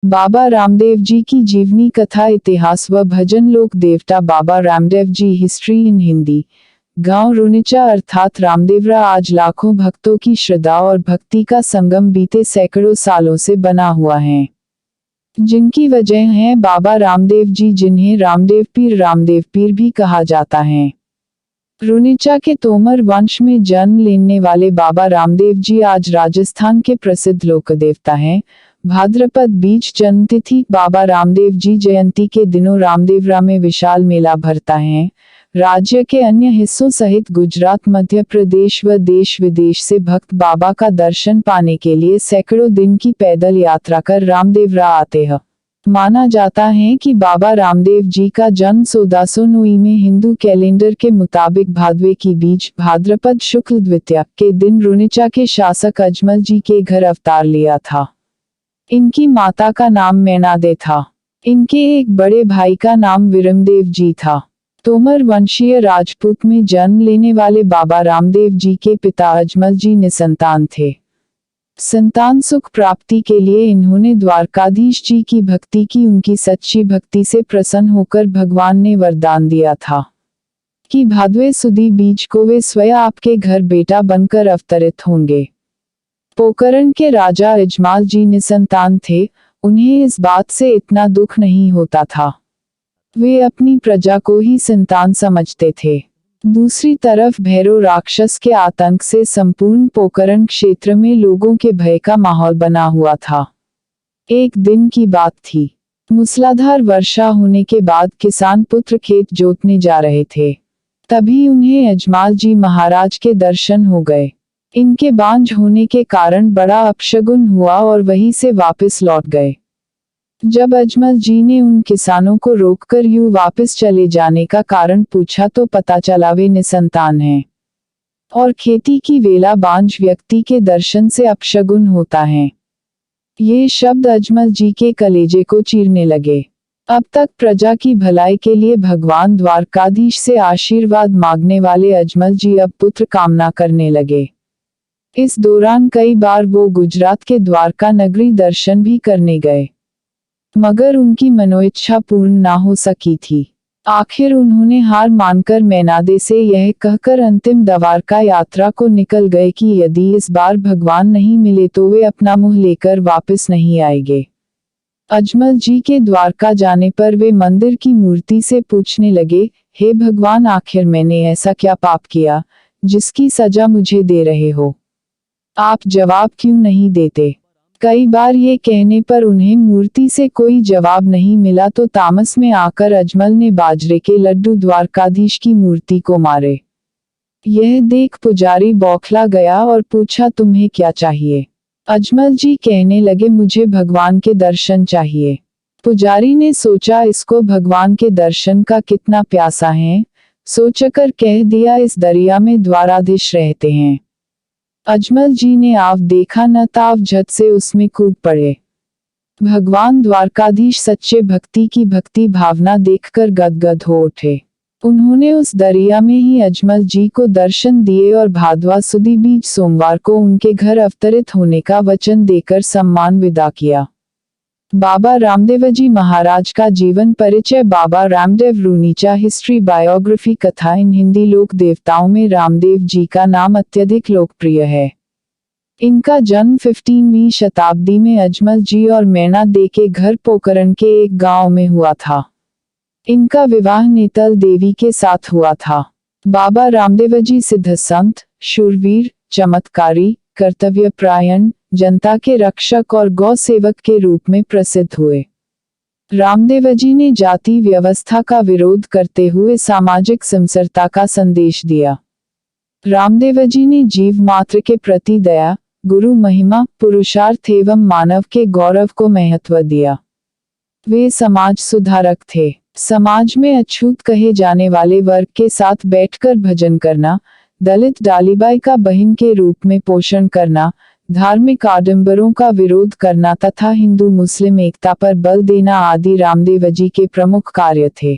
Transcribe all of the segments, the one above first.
बाबा रामदेव जी की जीवनी कथा, इतिहास व भजन। लोक देवता बाबा रामदेव जी। History in Hindi. गांव रुनिचा अर्थात रामदेवरा आज लाखों भक्तों की श्रद्धा और भक्ति का संगम बीते सैकड़ों सालों से बना हुआ है, जिनकी वजह है बाबा रामदेव जी, जिन्हें रामदेव पीर भी कहा जाता है। रुनिचा के तोमर वंश में जन्म लेने वाले बाबा रामदेव जी आज राजस्थान के प्रसिद्ध लोक देवता हैं। भाद्रपद बीज जन्मतिथि। बाबा रामदेव जी जयंती के दिनों रामदेवरा में विशाल मेला भरता है। राज्य के अन्य हिस्सों सहित गुजरात, मध्य प्रदेश व देश विदेश से भक्त बाबा का दर्शन पाने के लिए सैकड़ों दिन की पैदल यात्रा कर रामदेवरा आते हैं। माना जाता है कि बाबा रामदेव जी का जन्म 1409 में हिंदू कैलेंडर के मुताबिक भादवे की बीज भाद्रपद शुक्ल द्वितीया के दिन रुनिचा के शासक अजमल जी के घर अवतार लिया था। इनकी माता का नाम मैनादे था। इनके एक बड़े भाई का नाम विरमदेव जी था। तोमर वंशीय राजपूत में जन्म लेने वाले बाबा रामदेव जी के पिता अजमल जी निसंतान थे। संतान सुख प्राप्ति के लिए इन्होंने द्वारकाधीश जी की भक्ति की। उनकी सच्ची भक्ति से प्रसन्न होकर भगवान ने वरदान दिया था कि भादवे सुदी बीज को वे स्वयं आपके घर बेटा बनकर अवतरित होंगे। पोकरण के राजा अजमाल जी निसंतान थे। उन्हें इस बात से इतना दुख नहीं होता था। वे अपनी प्रजा को ही संतान समझते थे। दूसरी तरफ भैरव राक्षस के आतंक से संपूर्ण पोकरण क्षेत्र में लोगों के भय का माहौल बना हुआ था। एक दिन की बात थी। मूसलाधार वर्षा होने के बाद किसान पुत्र खेत जोतने जा रहे थे। तभी उन्हें अजमाल जी महाराज के दर्शन हो गए। इनके बांझ होने के कारण बड़ा अपशगुन हुआ और वहीं से वापस लौट गए। जब अजमल जी ने उन किसानों को रोककर यूं वापस चले जाने का कारण पूछा तो पता चला वे निसंतान हैं और खेती की वेला बांझ व्यक्ति के दर्शन से अपशगुन होता है। ये शब्द अजमल जी के कलेजे को चीरने लगे। अब तक प्रजा की भलाई के लिए भगवान द्वारकाधीश से आशीर्वाद मांगने वाले अजमल जी अब पुत्र कामना करने लगे। इस दौरान कई बार वो गुजरात के द्वारका नगरी दर्शन भी करने गए, मगर उनकी मनोइच्छा पूर्ण ना हो सकी थी। आखिर उन्होंने हार मानकर मैनादे से यह कहकर अंतिम द्वारका यात्रा को निकल गए कि यदि इस बार भगवान नहीं मिले तो वे अपना मुंह लेकर वापस नहीं आएंगे। अजमल जी के द्वारका जाने पर वे मंदिर की मूर्ति से पूछने लगे, हे भगवान, आखिर मैंने ऐसा क्या पाप किया जिसकी सजा मुझे दे रहे हो? आप जवाब क्यों नहीं देते? कई बार ये कहने पर उन्हें मूर्ति से कोई जवाब नहीं मिला तो तामस में आकर अजमल ने बाजरे के लड्डू द्वारकाधीश की मूर्ति को मारे। यह देख पुजारी बौखला गया और पूछा, तुम्हें क्या चाहिए? अजमल जी कहने लगे, मुझे भगवान के दर्शन चाहिए। पुजारी ने सोचा इसको भगवान के दर्शन का कितना प्यासा है, सोचकर कह दिया, इस दरिया में द्वाराधीश रहते हैं। अजमल जी ने आव देखा न ताव झट से उसमें कूद पड़े। भगवान द्वारकाधीश सच्चे भक्ति की भक्ति भावना देखकर गदगद हो उठे। उन्होंने उस दरिया में ही अजमल जी को दर्शन दिए और भादवा सुदी बीज सोमवार को उनके घर अवतरित होने का वचन देकर सम्मान विदा किया। बाबा रामदेव जी महाराज का जीवन परिचय। बाबा रामदेव रुनिचा। हिस्ट्री बायोग्राफी कथा इन हिंदी। लोक देवताओं में रामदेव जी का नाम अत्यधिक लोकप्रिय है। इनका जन्म 15वीं शताब्दी में अजमल जी और मैनादे के घर पोकरण के एक गांव में हुआ था। इनका विवाह नेतल देवी के साथ हुआ था। बाबा रामदेव जी सिद्ध संत, शूरवीर, चमत्कारी, कर्तव्यपरायण, जनता के रक्षक और गौ सेवक के रूप में प्रसिद्ध हुए। रामदेव जी ने जाति व्यवस्था का विरोध करते हुए सामाजिक समरसता का संदेश दिया। रामदेव जी ने जीव मात्र के प्रति दया, गुरु महिमा, पुरुषार्थ एवं मानव के गौरव को महत्व दिया। वे समाज सुधारक थे। समाज में अछूत कहे जाने वाले वर्ग के साथ बैठकर भजन करना, दलित डालीबाई का बहन के रूप में पोषण करना, धार्मिक आडंबरों का विरोध करना तथा हिंदू मुस्लिम एकता पर बल देना आदि रामदेव जी के प्रमुख कार्य थे।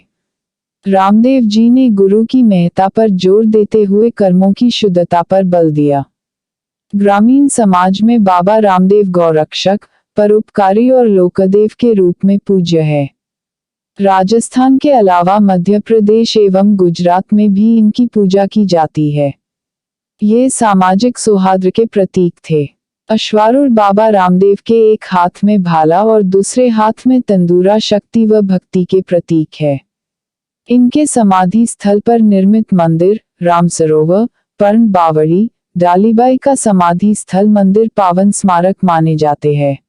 रामदेव जी ने गुरु की महत्ता पर जोर देते हुए कर्मों की शुद्धता पर बल दिया। ग्रामीण समाज में बाबा रामदेव गौरक्षक, परोपकारी और लोकदेव के रूप में पूज्य है। राजस्थान के अलावा मध्य प्रदेश एवं गुजरात में भी इनकी पूजा की जाती है। ये सामाजिक सौहार्द के प्रतीक थे। अश्वारूढ़ बाबा रामदेव के एक हाथ में भाला और दूसरे हाथ में तंदूरा शक्ति व भक्ति के प्रतीक है। इनके समाधि स्थल पर निर्मित मंदिर राम सरोवर, पर्ण बावड़ी, डालीबाई का समाधि स्थल मंदिर पावन स्मारक माने जाते हैं।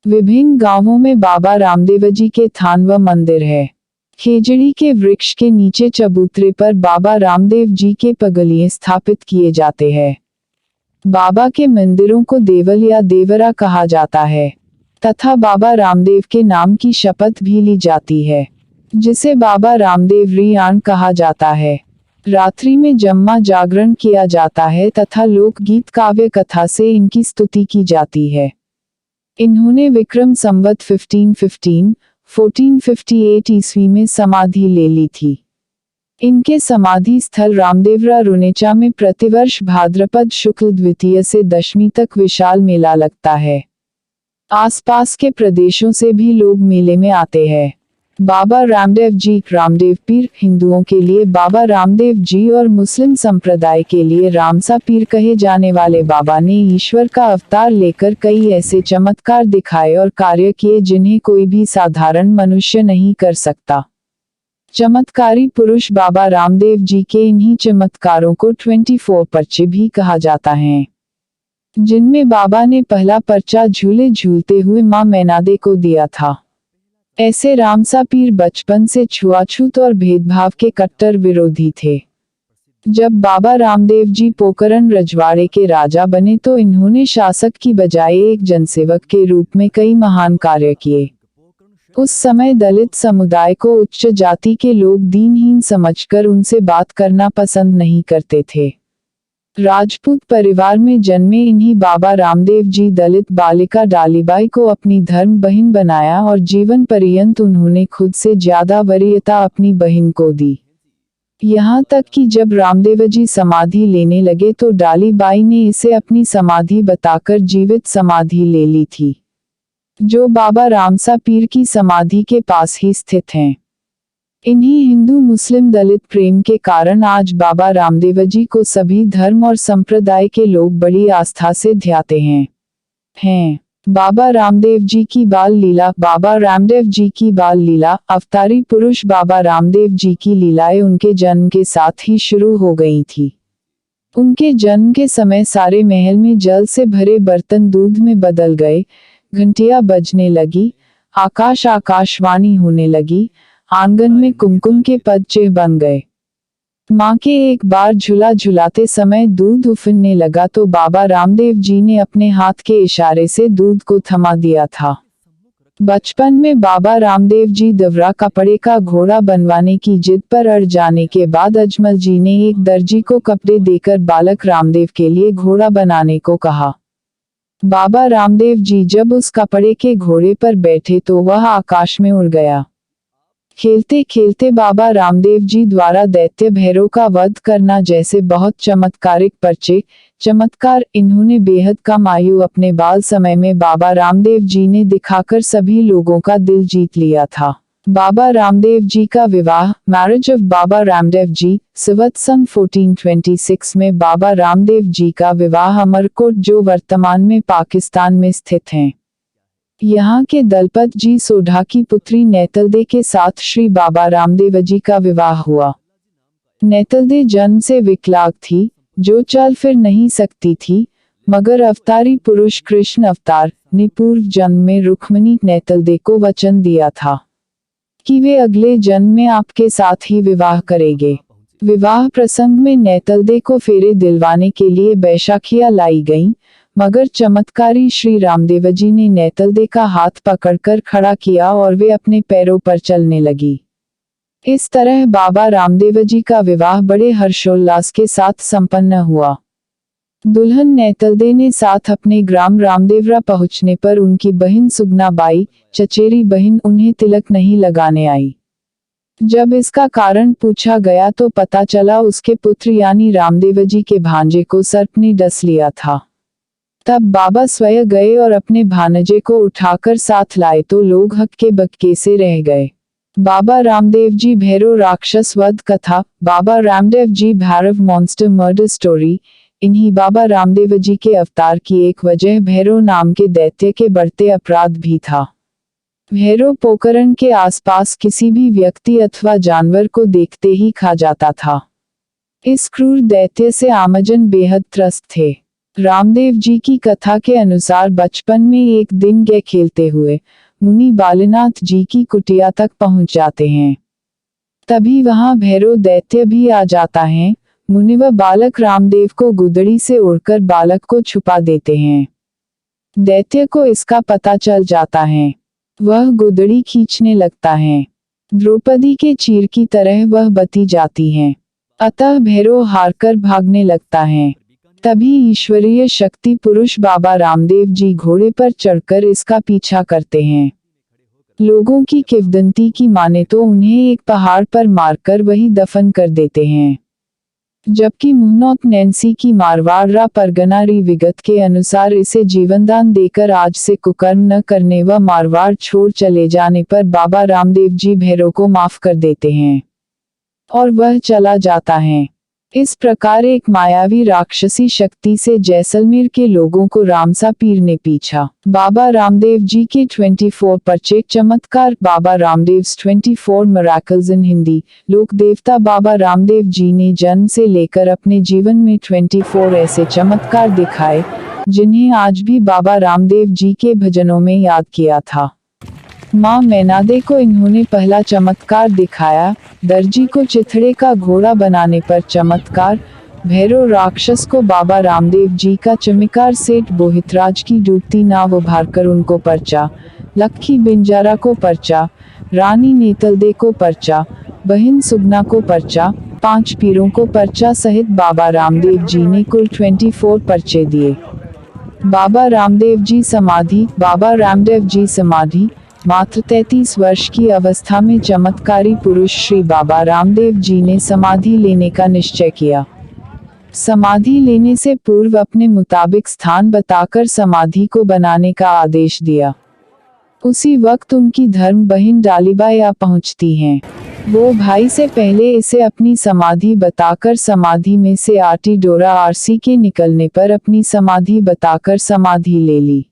विभिन्न गांवों में बाबा रामदेव जी के थान व मंदिर है। खेजड़ी के वृक्ष के नीचे चबूतरे पर बाबा रामदेव जी के पगलिए स्थापित किए जाते हैं। बाबा के मंदिरों को देवल या देवरा कहा जाता है तथा बाबा रामदेव के नाम की शपथ भी ली जाती है, जिसे बाबा रामदेव रियान कहा जाता है। रात्रि में जम्मा जागरण किया जाता है तथा लोकगीत काव्य कथा से इनकी स्तुति की जाती है। इन्होंने विक्रम संवत 1458 ईस्वी में समाधि ले ली थी। इनके समाधि स्थल रामदेवरा रुनेचा में प्रतिवर्ष भाद्रपद शुक्ल द्वितीय से दशमी तक विशाल मेला लगता है। आसपास के प्रदेशों से भी लोग मेले में आते हैं। बाबा रामदेव जी रामदेव पीर हिंदुओं के लिए बाबा रामदेव जी और मुस्लिम संप्रदाय के लिए रामसा पीर कहे जाने वाले बाबा ने ईश्वर का अवतार लेकर कई ऐसे चमत्कार दिखाए और कार्य किए जिन्हें कोई भी साधारण मनुष्य नहीं कर सकता। चमत्कारी पुरुष बाबा रामदेव जी के इन्हीं चमत्कारों को 24 पर्चे भी कहा जाता है, जिनमें बाबा ने पहला पर्चा झूले झूलते हुए मां मैनादे को दिया था। ऐसे रामसा पीर बचपन से छुआछूत और भेदभाव के कट्टर विरोधी थे। जब बाबा रामदेव जी पोकरण रजवाड़े के राजा बने तो इन्होंने शासक की बजाय एक जनसेवक के रूप में कई महान कार्य किए। उस समय दलित समुदाय को उच्च जाति के लोग दीनहीन समझकर उनसे बात करना पसंद नहीं करते थे। राजपूत परिवार में जन्मे इन्हीं बाबा रामदेव जी दलित बालिका डालीबाई को अपनी धर्म बहन बनाया और जीवन पर्यंत उन्होंने खुद से ज्यादा वरीयता अपनी बहन को दी। यहाँ तक कि जब रामदेव जी समाधि लेने लगे तो डालीबाई ने इसे अपनी समाधि बताकर जीवित समाधि ले ली थी, जो बाबा रामसा पीर की समाधि के पास ही स्थित हैं। इन्हीं हिंदू मुस्लिम दलित प्रेम के कारण आज बाबा रामदेव जी को सभी धर्म और संप्रदाय के लोग बड़ी आस्था से ध्याते हैं। बाबा रामदेव जी की बाल लीला। बाबा रामदेव जी की बाल लीला। अवतारी पुरुष बाबा रामदेव जी की लीलाएं उनके जन्म के साथ ही शुरू हो गई थी। उनके जन्म के समय सारे महल में जल से भरे बर्तन दूध में बदल गए, घंटियां बजने लगी, आकाशवाणी होने लगी, आंगन में कुमकुम के पद चिन्ह बन गए। माँ के एक बार झूला झुलाते समय दूध उफनने लगा तो बाबा रामदेव जी ने अपने हाथ के इशारे से दूध को थमा दिया था। बचपन में बाबा रामदेव जी दवरा कपड़े का घोड़ा बनवाने की जिद पर अड़ जाने के बाद अजमल जी ने एक दर्जी को कपड़े देकर बालक रामदेव के लिए घोड़ा बनाने को कहा। बाबा रामदेव जी जब उस कपड़े के घोड़े पर बैठे तो वह आकाश में उड़ गया। खेलते खेलते बाबा रामदेव जी द्वारा दैत्य भैरव का वध करना जैसे बहुत चमत्कार इन्होंने बेहद कम आयु अपने बाल समय में बाबा रामदेव जी ने दिखाकर सभी लोगों का दिल जीत लिया था। बाबा रामदेव जी का विवाह, मैरिज ऑफ बाबा रामदेव जी, संवत सन 1426 में बाबा रामदेव जी का विवाह अमरकोट जो वर्तमान में पाकिस्तान में स्थित हैं, यहाँ के दलपत जी सोढ़ा की पुत्री नेतलदे के साथ श्री बाबा रामदेव जी का विवाह हुआ। नेतलदे जन्म से विकलांग थी, जो चल फिर नहीं सकती थी, मगर अवतारी पुरुष कृष्ण अवतार ने पूर्व जन्म में रुक्मिणी नेतलदे को वचन दिया था कि वे अगले जन्म में आपके साथ ही विवाह करेंगे। विवाह प्रसंग में नेतलदे को फेरे दिलवाने के लिए बैशाखियां लाई गईं, मगर चमत्कारी श्री रामदेव जी ने नेतलदे का हाथ पकड़कर खड़ा किया और वे अपने पैरों पर चलने लगी। इस तरह बाबा रामदेव जी का विवाह बड़े हर्षोल्लास के साथ संपन्न हुआ। दुल्हन नेतलदे ने साथ अपने ग्राम रामदेवरा पहुंचने पर उनकी बहन सुगनाबाई, चचेरी बहन, उन्हें तिलक नहीं लगाने आई। जब इसका कारण पूछा गया तो पता चला उसके पुत्र यानी रामदेव जी के भांजे को सर्प ने डस लिया था। तब बाबा स्वयं गए और अपने भानजे को उठाकर साथ लाए तो लोग हक्के बक्के से रह गए। बाबा रामदेव जी भैरव राक्षस वध कथा। बाबा रामदेव जी भैरव मॉन्स्टर मर्डर स्टोरी। इन्हीं बाबा रामदेव जी के अवतार की एक वजह भैरव नाम के दैत्य के बढ़ते अपराध भी था। भैरव पोखरण के आसपास किसी भी व्यक्ति अथवा जानवर को देखते ही खा जाता था। इस क्रूर दैत्य से आमजन बेहद त्रस्त थे। रामदेव जी की कथा के अनुसार बचपन में एक दिन गे खेलते हुए मुनि बालनाथ जी की कुटिया तक पहुंच जाते हैं। तभी वहां भैरव दैत्य भी आ जाता है। मुनि व बालक रामदेव को गुदड़ी से उड़कर बालक को छुपा देते हैं। दैत्य को इसका पता चल जाता है। वह गुदड़ी खींचने लगता है। द्रौपदी के चीर की तरह वह बती जाती हैं। अतः भैरव हारकर भागने लगता है। तभी ईश्वरीय शक्ति पुरुष बाबा रामदेव जी घोड़े पर चढ़कर इसका पीछा करते हैं। लोगों की किंवदंती की माने तो उन्हें एक पहाड़ पर मारकर वही दफन कर देते हैं। जबकि मुहनौत नैन्सी की मारवाड़ परगना विगत के अनुसार इसे जीवनदान देकर आज से कुकर्म न करने व मारवाड़ छोड़ चले जाने पर बाबा रामदेव जी भैरव को माफ कर देते हैं और वह चला जाता है। इस प्रकार एक मायावी राक्षसी शक्ति से जैसलमेर के लोगों को रामसा पीर ने पीछा। बाबा रामदेव जी के 24 परचेक चमत्कार। बाबा रामदेव्स 24 मिरेकल्स इन हिंदी। लोक देवता बाबा रामदेव जी ने जन्म से लेकर अपने जीवन में 24 ऐसे चमत्कार दिखाए जिन्हें आज भी बाबा रामदेव जी के भजनों में याद किया था। माँ मैनादे को इन्होंने पहला चमत्कार दिखाया। दर्जी को चिथड़े का घोड़ा बनाने पर चमत्कार। भैरव राक्षस को बाबा रामदेव जी का चमत्कार। सेठ बोहितराज की डूबती नाव उभारकर उनको पर्चा। लक्खी बिंजारा को पर्चा। रानी नेतलदे को पर्चा। बहन सुगना को पर्चा। 5 पीरों को पर्चा सहित बाबा रामदेव जी ने कुल 24 पर्चे दिए। बाबा रामदेव जी समाधि। बाबा रामदेव जी समाधि। मात्र 33 वर्ष की अवस्था में चमत्कारी पुरुष श्री बाबा रामदेव जी ने समाधि लेने का निश्चय किया। समाधि लेने से पूर्व अपने मुताबिक स्थान बताकर समाधि को बनाने का आदेश दिया। उसी वक्त उनकी धर्म बहन डालीबाई आ पहुंचती हैं। वो भाई से पहले इसे अपनी समाधि बताकर समाधि में से आटी डोरा आरसी के निकलने पर अपनी समाधि बताकर समाधि ले ली।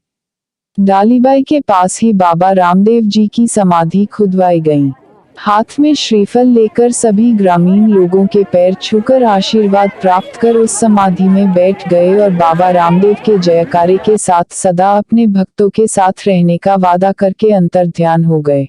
डालीबाई के पास ही बाबा रामदेव जी की समाधि खुदवाई गई। हाथ में श्रीफल लेकर सभी ग्रामीण लोगों के पैर छूकर आशीर्वाद प्राप्त कर उस समाधि में बैठ गए और बाबा रामदेव के जयकारे के साथ सदा अपने भक्तों के साथ रहने का वादा करके अंतर्ध्यान हो गए।